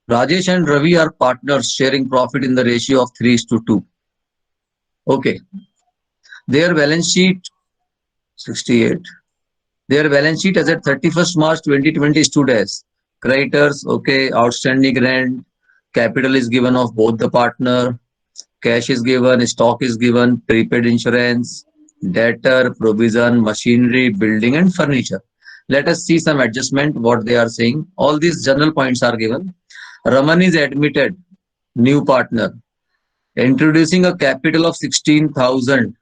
Rajesh and Ravi are partners sharing profit in the ratio of 3:2. Okay. Their balance sheet 68. Their balance sheet as at 31st March 2020 stood as creditors, okay, outstanding rent, capital is given of both the partner, cash is given, stock is given, prepaid insurance, debtor, provision, machinery, building and furniture. Let us see some adjustment what they are saying. All these general points are given. Raman is admitted, new partner, introducing a capital of 16,000.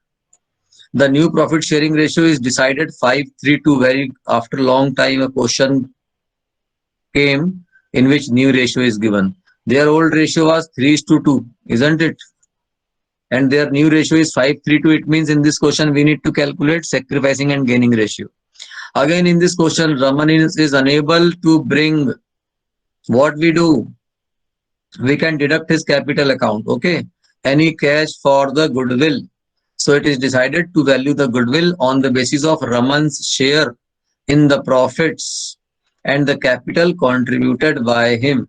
The new profit sharing ratio is decided 5:3:2. Very after long time a question came in which new ratio is given. Their old ratio was 3:2, isn't it? And their new ratio is 5:3:2. It means in this question we need to calculate sacrificing and gaining ratio. Again in this question Raman is unable to bring. What we do? We can deduct his capital account, okay? Any cash for the goodwill. So it is decided to value the goodwill on the basis of Raman's share in the profits and the capital contributed by him.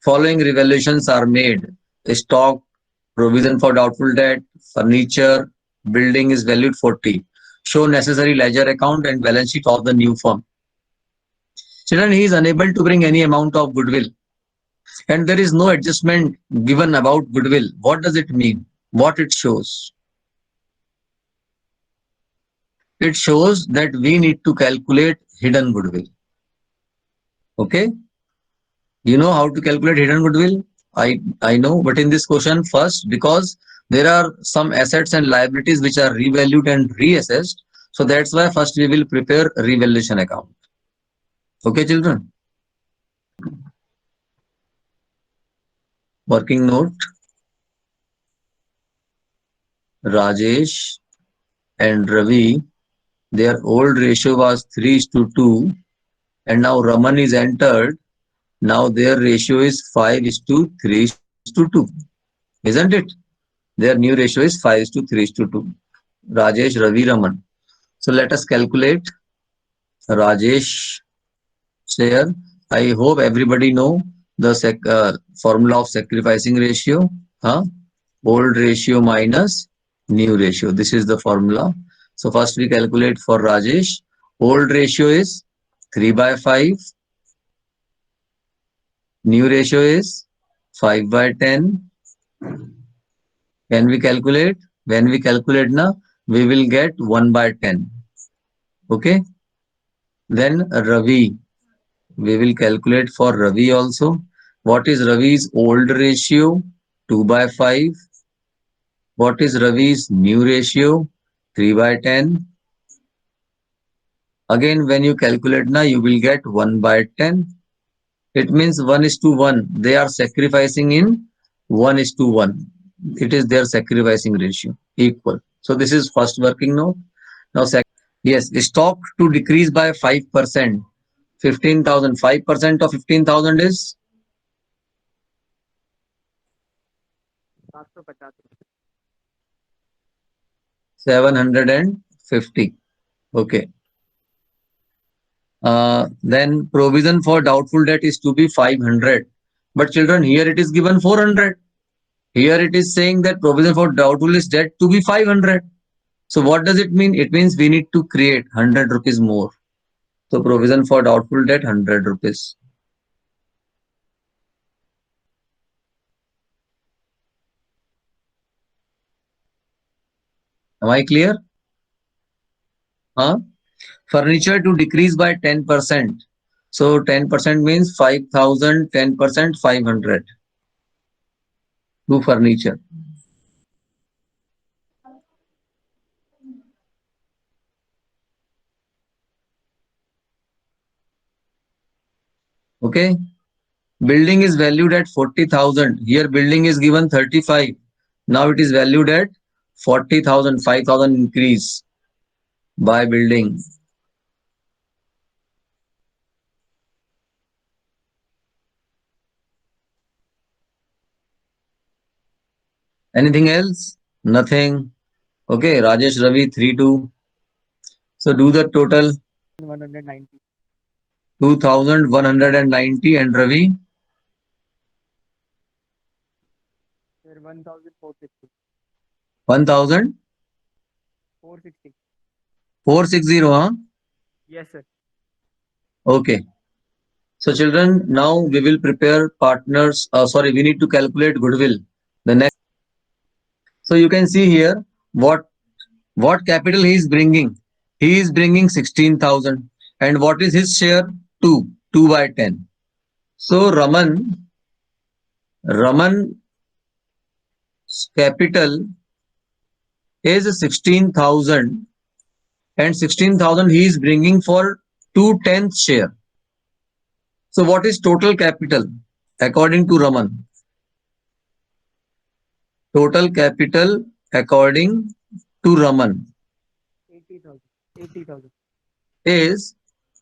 Following revaluations are made. Stock, provision for doubtful debt, furniture, building is valued 40. Show necessary ledger account and balance sheet of the new firm. Children, he is unable to bring any amount of goodwill and there is no adjustment given about goodwill. What does it mean? What it shows? It shows that we need to calculate hidden goodwill. Okay? You know how to calculate hidden goodwill? I know, but in this question first, because there are some assets and liabilities which are revalued and reassessed. So that's why first we will prepare a revaluation account. Okay, children? Working note. Rajesh and Ravi, their old ratio was 3:2 and now Raman is entered. Now their ratio is 5:3:2. Isn't it? Their new ratio is 5:3:2. Rajesh, Ravi, Raman. So let us calculate Rajesh share. I hope everybody know the formula of sacrificing ratio. Huh? Old ratio minus new ratio. This is the formula. So first we calculate for Rajesh. Old ratio is 3/5. New ratio is 5/10. When we calculate now, we will get 1/10. Okay. Then Ravi, we will calculate for Ravi also. What is Ravi's old ratio? 2/5. What is Ravi's new ratio? 3/10. Again, when you calculate now, you will get 1/10. It means 1:1. They are sacrificing in 1:1. It is their sacrificing ratio equal. So this is first working note. Now yes, stock to decrease by 5%. 15,000. 5% of 15,000 is 750. Okay. Then provision for doubtful debt is to be 500. But children, here it is given 400. Here it is saying that provision for doubtful is debt to be 500. So what does it mean? It means we need to create 100 rupees more. So provision for doubtful debt 100 rupees. Am I clear? Huh? Furniture to decrease by 10%. So 10% means 5,000, 10%, 500 to furniture. Okay. Building is valued at 40,000. Here building is given 35. Now it is valued at 40,000, 5,000 increase by building. Anything else? Nothing. Okay, Rajesh, Ravi, 3-2. So do the total. 190. 2,190 and Ravi 1,460. 1,460, 460. huh? Yes, sir. Okay. So children, now we will prepare partners. Sorry, we need to calculate goodwill. The next. So you can see here what capital he is bringing. He is bringing 16,000. And what is his share? 2. 2 by 10. So Raman's capital is 16,000, and 16,000 he is bringing for 2/10 share. So what is total capital according to Raman? Total capital according to Raman 80,000. 80,000. is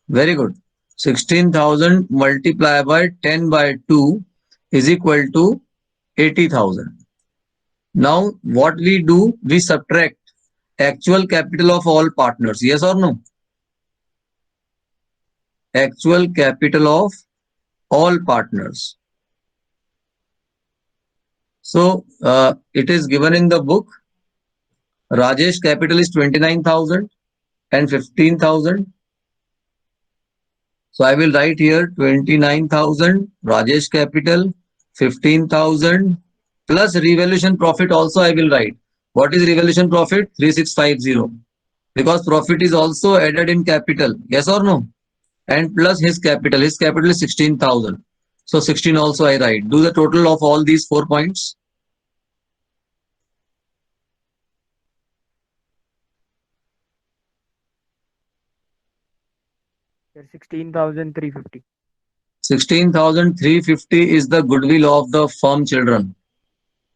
very good. 16,000 multiplied by 10 by 2 is equal to 80,000. Now what we do, we subtract actual capital of all partners. Yes or no? Actual capital of all partners. So it is given in the book. Rajesh capital is 29,000 and 15,000. So I will write here 29,000 Rajesh capital, 15,000 plus revaluation profit also I will write. What is revaluation profit? 3650, because profit is also added in capital. Yes or no? And plus his capital. His capital is 16,000. So 16 also I write. Do the total of all these 4 points. Sir, 16,350. 16,350 is the goodwill of the firm, children.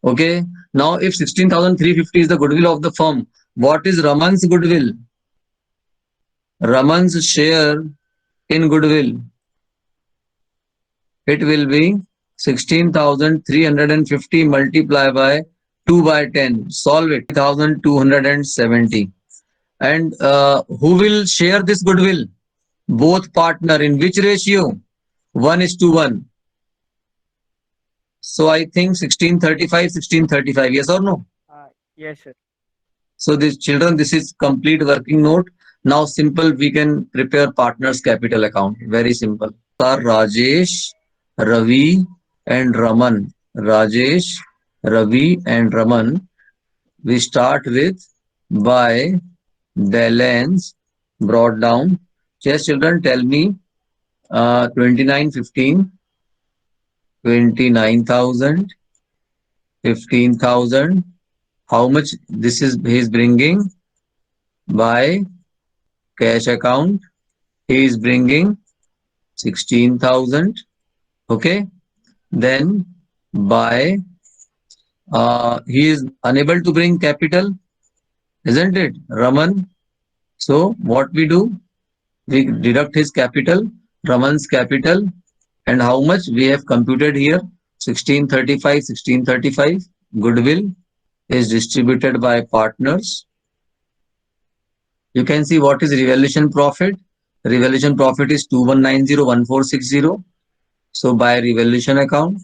Okay. Now if 16,350 is the goodwill of the firm, what is Raman's goodwill? Raman's share in goodwill. It will be 16,350 multiplied by 2 by 10. Solve it. 1,270. And who will share this goodwill? Both partner. In which ratio? 1:1. So I think 1635, 1635. Yes or no? Yes, sir. So this children, this is complete working note. Now simple, we can prepare partners capital account. Very simple. Are Rajesh, Ravi and Raman. Rajesh, Ravi and Raman. We start with by balance brought down. Yes, children, tell me 2915, 29,000, 15,000. How much this is he is bringing by cash account? He is bringing 16,000. Okay. Then by he is unable to bring capital, isn't it, Raman? So what we do? We deduct his capital, Raman's capital, and how much we have computed here? 1635, 1635. Goodwill is distributed by partners. You can see what is revaluation profit. Revaluation profit is 21901460. So by revaluation account,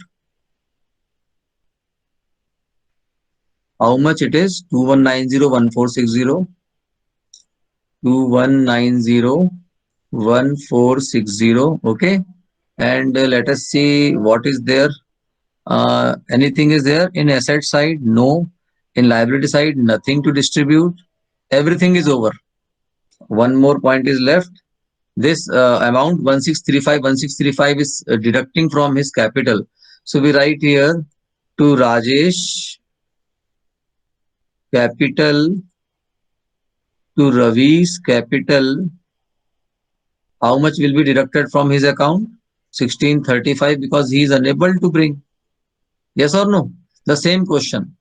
how much it is? 21901460. 21901460. Okay. And let us see what is there. Anything is there in asset side? No. In liability side, nothing to distribute. Everything is over. One more point is left. This amount 1635 is deducting from his capital. So we write here to Rajesh capital, to Ravi's capital. How much will be deducted from his account? 1635, because he is unable to bring. Yes or no? The same question.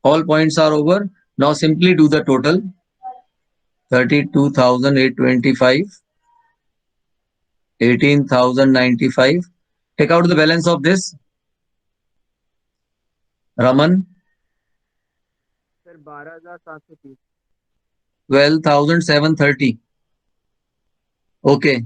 All points are over. Now simply do the total. 32,825, 18,095. Take out the balance of this. Raman, Sir, 12,730. 12,730. Okay.